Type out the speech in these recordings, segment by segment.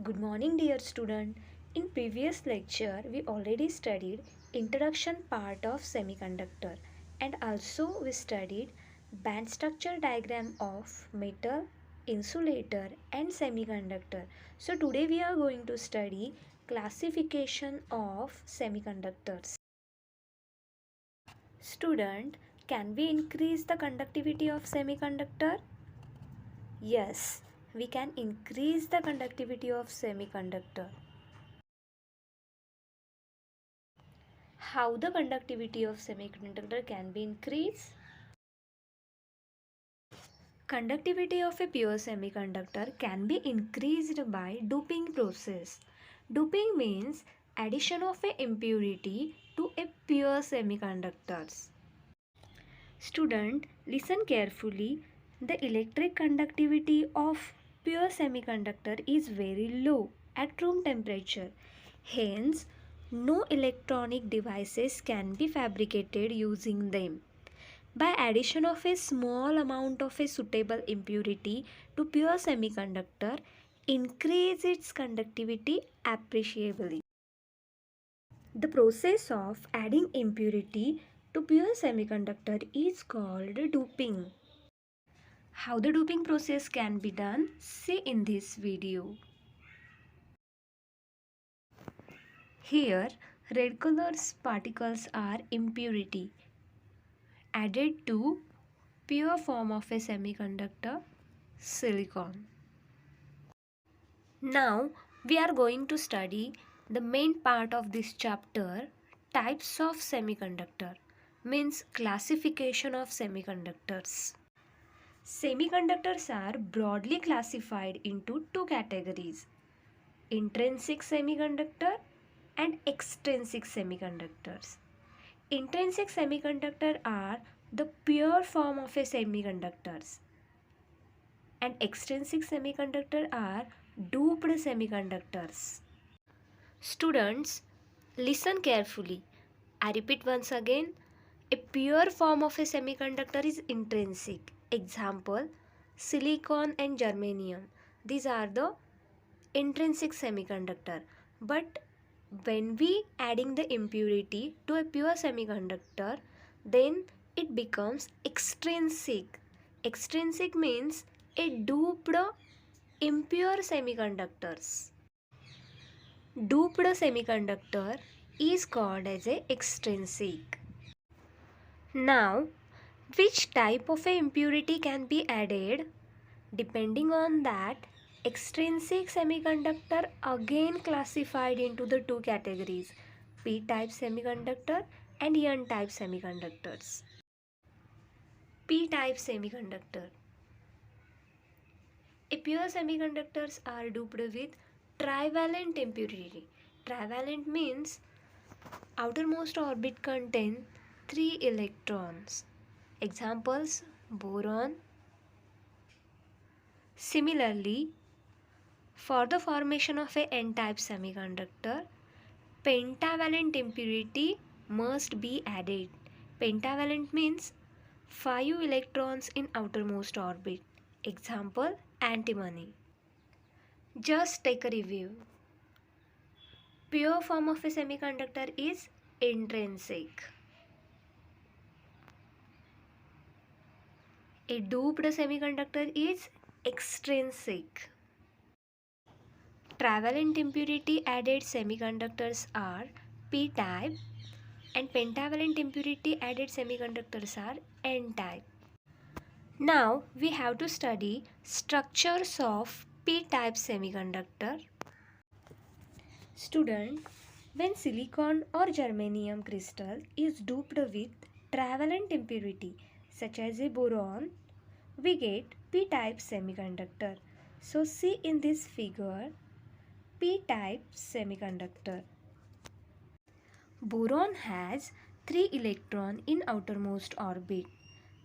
Good morning, dear student. In previous lecture, we already studied introduction part of semiconductor and also we studied band structure diagram of metal, insulator and semiconductor. So today we are going to study classification of semiconductors. Student, can we increase the conductivity of semiconductor? Yes, we can increase the conductivity of semiconductor. How the conductivity of semiconductor can be increased? Conductivity of a pure semiconductor can be increased by doping process. Doping means addition of a impurity to a pure semiconductors. Student, listen carefully. The electric conductivity of pure semiconductor is very low at room temperature. Hence, no electronic devices can be fabricated using them. By addition of a small amount of a suitable impurity to pure semiconductor, increase its conductivity appreciably. The process of adding impurity to pure semiconductor is called doping. How the doping process can be done? See in this video. Here, red color particles are impurity added to pure form of a semiconductor, silicon. Now, we are going to study the main part of this chapter, types of semiconductor, means classification of semiconductors. Semiconductors are broadly classified into two categories, intrinsic semiconductor and extrinsic semiconductors. Intrinsic semiconductor are the pure form of a semiconductors and extrinsic semiconductor are doped semiconductors. Students, listen carefully. I repeat once again, a pure form of a semiconductor is intrinsic. Example, silicon and germanium. These are the intrinsic semiconductor. But when we adding the impurity to a pure semiconductor, then it becomes extrinsic. Extrinsic means a doped impure semiconductors. Doped semiconductor is called as a extrinsic. Now, which type of a impurity can be added? Depending on that, extrinsic semiconductor again classified into the two categories, p-type semiconductor and n-type semiconductors. P-type semiconductor. A pure semiconductors are doped with trivalent impurity. Trivalent means outermost orbit contain 3 electrons. Examples, boron. Similarly, for the formation of a n-type semiconductor, pentavalent impurity must be added. Pentavalent means 5 electrons in outermost orbit. Example, antimony. Just take a review. Pure form of a semiconductor is intrinsic. A doped semiconductor is extrinsic. Trivalent impurity added semiconductors are p-type and pentavalent impurity added semiconductors are n-type. Now we have to study structures of p-type semiconductor. Student, when silicon or germanium crystal is doped with trivalent impurity such as a boron, we get p-type semiconductor. So see in this figure p-type semiconductor. Boron has 3 electrons in outermost orbit.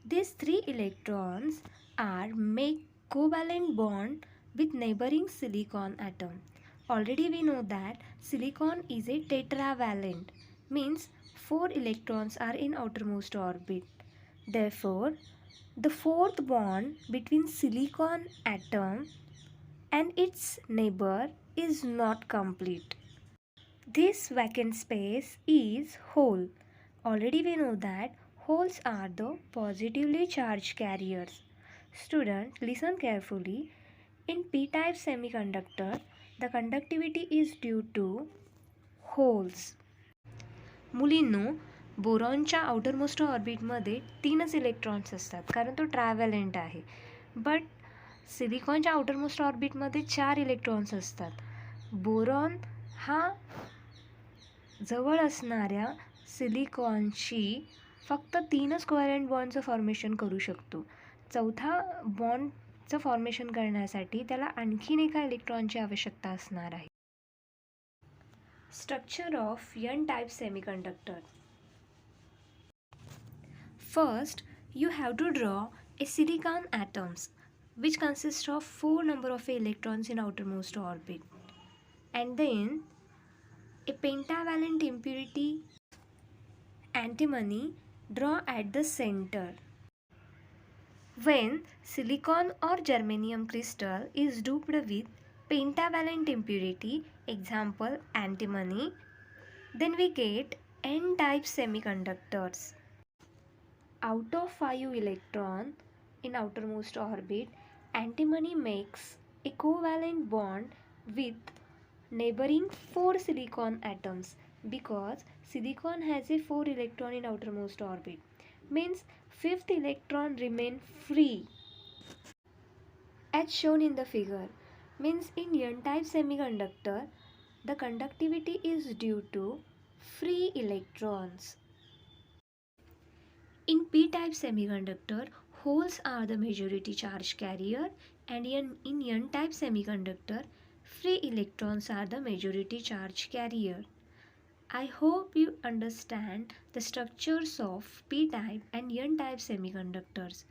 These 3 electrons are make covalent bond with neighboring silicon atom. Already we know that silicon is a tetravalent, means 4 electrons are in outermost orbit. Therefore, the fourth bond between silicon atom and its neighbor is not complete. This vacant space is hole. Already we know that holes are the positively charged carriers. Student, listen carefully. In p-type semiconductor, the conductivity is due to holes. मुलींनो, बोरॉनच्या outermost ऑर्बिटमध्ये 3च electrons असतात कारण तो trivalent आहे. But सिलिकॉनच्या outermost ऑर्बिटमध्ये 4 इलेक्ट्रॉन्स असतात. बोरॉन हा जवळ असणाऱ्या सिलिकॉनशी फक्त 3च कोव्हॅलेंट बॉन्डचं फॉर्मेशन करू शकतो. चौथा बॉन्डचं फॉर्मेशन करण्यासाठी त्याला आणखीन एका इलेक्ट्रॉनची आवश्यकता असणार आहे. Structure of n-type semiconductor. First, you have to draw a silicon atoms which consists of 4 number of electrons in outermost orbit, and then a pentavalent impurity antimony draw at the center. When silicon or germanium crystal is doped with pentavalent impurity, example antimony, then we get n-type semiconductors. Out of 5 electrons in outermost orbit, antimony makes a covalent bond with neighboring 4 silicon atoms because silicon has a 4 electron in outermost orbit. Means 5th electron remain free as shown in the figure. Means in n-type semiconductor, the conductivity is due to free electrons. In p-type semiconductor, holes are the majority charge carrier, and in n-type semiconductor, free electrons are the majority charge carrier. I hope you understand the structures of p-type and n-type semiconductors.